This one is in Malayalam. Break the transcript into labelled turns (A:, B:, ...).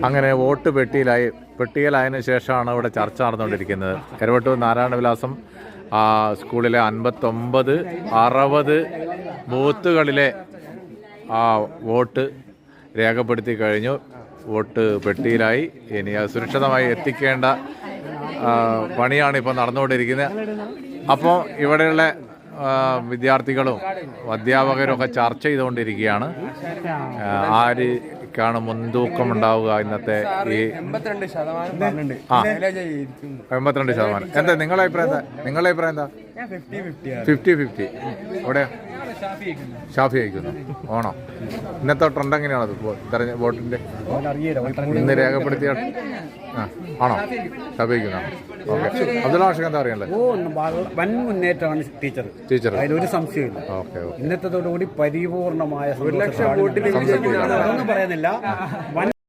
A: അങ്ങനെ വോട്ട് പെട്ടിയിലായതിനു ശേഷമാണ് ഇവിടെ ചർച്ച നടന്നുകൊണ്ടിരിക്കുന്നത്. എരവട്ടൂർ നാരായണവിലാസം സ്കൂളിലെ 59, 60 ബൂത്തുകളിലെ വോട്ട് രേഖപ്പെടുത്തി കഴിഞ്ഞു. വോട്ട് പെട്ടിയിലായി. ഇനി അത് സുരക്ഷിതമായി എത്തിക്കേണ്ട പണിയാണ് ഇപ്പോൾ നടന്നുകൊണ്ടിരിക്കുന്നത്. അപ്പോൾ ഇവിടെയുള്ള വിദ്യാർത്ഥികളും അധ്യാപകരും ഒക്കെ ചർച്ച ചെയ്തുകൊണ്ടിരിക്കുകയാണ്. ആർക്കാണ് മുൻതൂക്കമുണ്ടാവുക ഇന്നത്തെ ഈ 82%. എന്താ നിങ്ങളുടെ അഭിപ്രായം എന്താ? 50-50. ഇവിടെ ഷാഫി അയക്കുന്നു. ഓണോ ഇന്നത്തെ ട്രെൻഡ് എങ്ങനെയാണത് വോട്ടിൻ്റെ ഇന്ന് രേഖപ്പെടുത്തിയ ആണോ? ഷാഫി അയക്കുന്നോ? ഓക്കെ. അബ്ദുൽ ഹാഷിഖ് എന്താ അറിയണ്ടേ?
B: വൻ മുന്നേറ്റമാണ് ടീച്ചർ, അതിലൊരു സംശയമില്ല. ഇന്നത്തോടുകൂടി പരിപൂർണമായ ഒന്നും പറയുന്നില്ല. വൻ